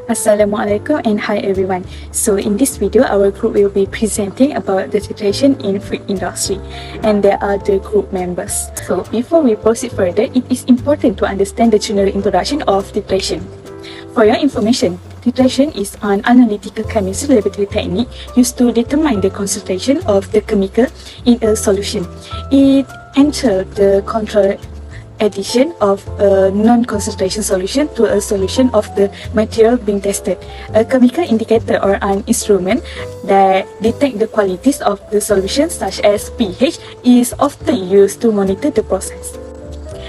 Assalamualaikum and hi everyone. So in this video, our group will be presenting about the titration in food industry, and there are the group members. So before we proceed further, it is important to understand the general introduction of titration. For your information, titration is an analytical chemistry laboratory technique used to determine the concentration of the chemical in a solution. It entails the controlled addition of a non-concentration solution to a solution of the material being tested. A chemical indicator or an instrument that detects the qualities of the solution, such as pH, is often used to monitor the process.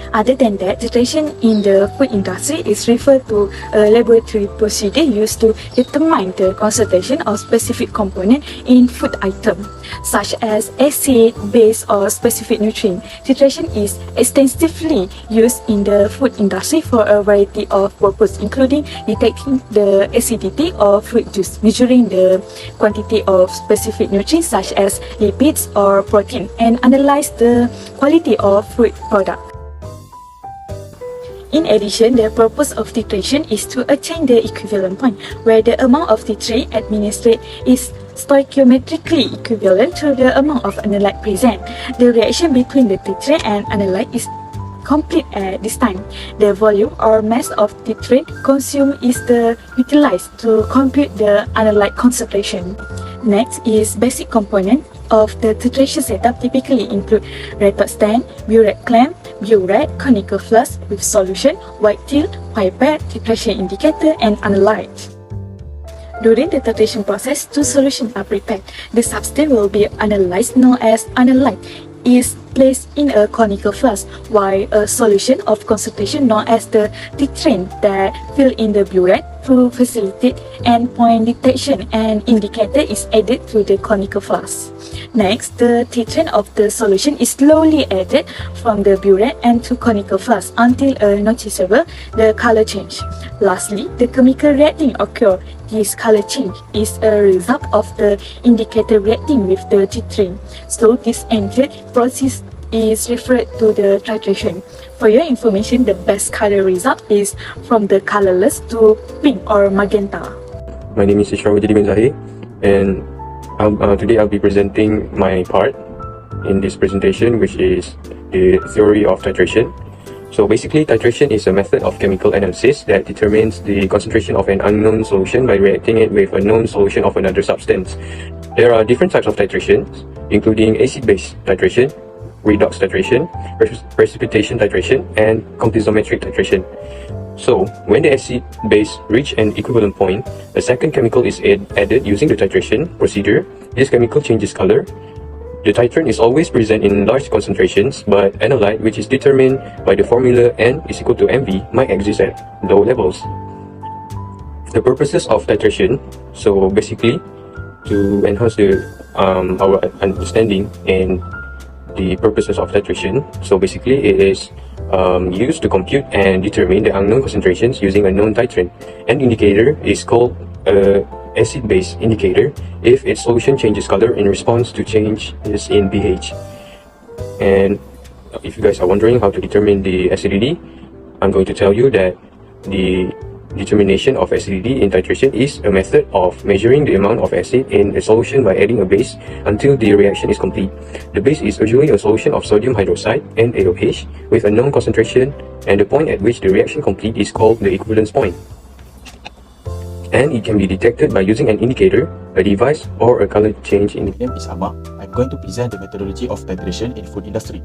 Other than that, titration in the food industry is referred to a laboratory procedure used to determine the concentration of specific component in food item, such as acid, base, or specific nutrient. Titration is extensively used in the food industry for a variety of purposes, including detecting the acidity of fruit juice, measuring the quantity of specific nutrients such as lipids or protein, and analyze the quality of fruit product. In addition, the purpose of titration is to attain the equivalent point, where the amount of titrate administered is stoichiometrically equivalent to the amount of analyte present. The reaction between the titrate and analyte is complete at this time. The volume or mass of titrate consumed is utilized to compute the analyte concentration. Next is basic component of the titration setup typically include retort stand, burette clamp, burette, conical flask with solution, white tube, pipette, titration indicator, and analyte. During the titration process, two solutions are prepared. The substance will be analyzed, known as analyte, is placed in a conical flask, while a solution of concentration known as the titrant that fill in the burette to facilitate endpoint detection and indicator is added to the conical flask. Next, the titrant of the solution is slowly added from the burette and to conical flask until a noticeable the color change. Lastly, the chemical reacting occur. This color change is a result of the indicator reacting with the titrant. So this entire process is referred to the titration. For your information, the best color result is from the colorless to pink or magenta. My name is Ishrawati bin Zahir, and today I'll be presenting my part in this presentation, which is the theory of titration. So basically, titration is a method of chemical analysis that determines the concentration of an unknown solution by reacting it with a known solution of another substance. There are different types of titrations, including acid-base titration, redox titration, precipitation titration, and complexometric titration. So, when the acid base reach an equivalent point, a second chemical is added using the titration procedure. This chemical changes color. The titrant is always present in large concentrations, but analyte, which is determined by the formula N is equal to mV, might exist at low levels. The purposes of titration, so basically to enhance our understanding and the purposes of titration, so basically it is used to compute and determine the unknown concentrations using a known titrant. An indicator is called acid-base indicator if its solution changes color in response to changes in pH. And if you guys are wondering how to determine the acidity, I'm going to tell you that the determination of acidity in titration is a method of measuring the amount of acid in a solution by adding a base until the reaction is complete. The base is usually a solution of sodium hydroxide, NaOH, with a known concentration, and the point at which the reaction complete is called the equivalence point. And it can be detected by using an indicator, a device, or a color change indicator. My name is Amar. I'm going to present the methodology of titration in food industry.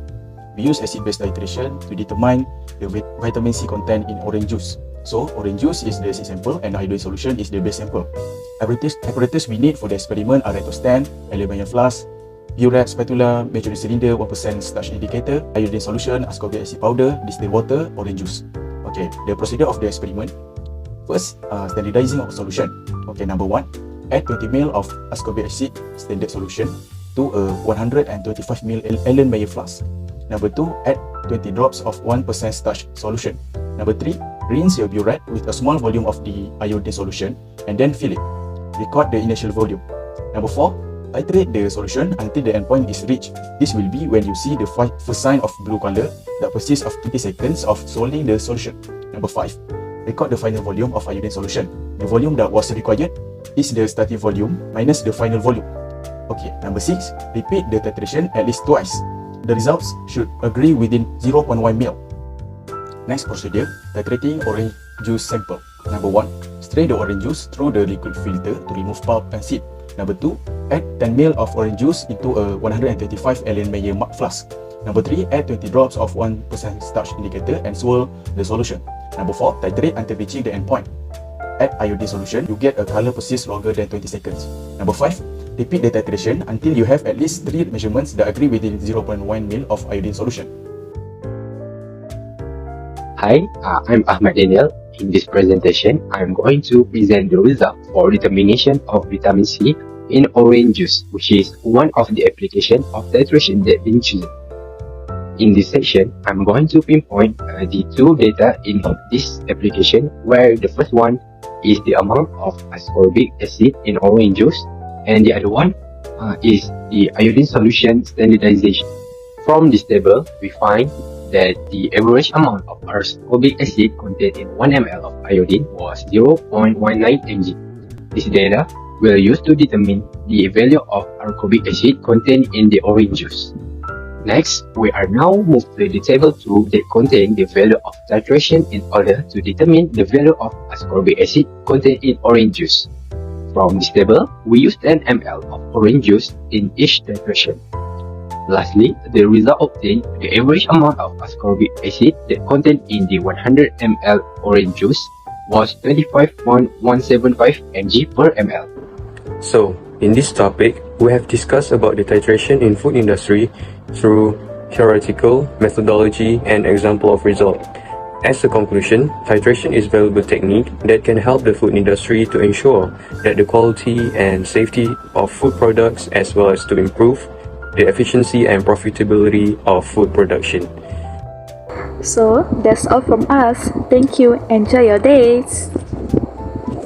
We use acid-base titration to determine the vitamin C content in orange juice. So, orange juice is the acid sample and the iodine solution is the base sample. Apparatus we need for the experiment are retort stand, aluminium flask, burette, spatula, measuring cylinder, 1% starch indicator, iodine solution, ascorbic acid powder, distilled water, orange juice. Okay, the procedure of the experiment. First, standardizing of solution. Okay, number 1, add 20 ml of ascorbic acid standard solution to a 125 ml Erlenmeyer flask. Number 2, add 20 drops of 1% starch solution. Number 3, rinse your burette with a small volume of the iodine solution and then fill it. Record the initial volume. Number 4, titrate the solution until the endpoint is reached. This will be when you see the first sign of blue color that persists of 20 seconds of solving the solution. Number 5, record the final volume of iodine solution. The volume that was required is the starting volume minus the final volume. Okay, number 6, repeat the titration at least twice. The results should agree within 0.1 ml. Next procedure, titrating orange juice sample. Number 1, strain the orange juice through the liquid filter to remove pulp and seed. Number 2, add 10 ml of orange juice into a 125 Allen Meyer flask. Number 3, add 20 drops of 1% starch indicator and swirl the solution. Number 4, titrate until reaching the endpoint. Add iodine solution, you get a color persist longer than 20 seconds. Number 5, repeat the titration until you have at least 3 measurements that agree within 0.1 ml of iodine solution. Hi, I'm Ahmad Daniel. In this presentation, I'm going to present the result for determination of vitamin C in orange juice, which is one of the applications of titration that been chosen. In this section, I'm going to pinpoint the two data in this application, where the first one is the amount of ascorbic acid in orange juice, and the other one is the iodine solution standardization. From this table, we find that the average amount of ascorbic acid contained in 1 ml of iodine was 0.19 mg. This data will use to determine the value of ascorbic acid contained in the orange juice. Next, we are now moved to the table 2 that contains the value of titration in order to determine the value of ascorbic acid contained in orange juice. From this table, we use 10 ml of orange juice in each titration. Lastly, the result obtained the average amount of ascorbic acid that contained in the 100 ml orange juice was 25.175 mg per ml. So, in this topic, we have discussed about the titration in food industry through theoretical, methodology, and example of result. As a conclusion, titration is a valuable technique that can help the food industry to ensure that the quality and safety of food products, as well as to improve the efficiency and profitability of food production. So, that's all from us. Thank you. Enjoy your days.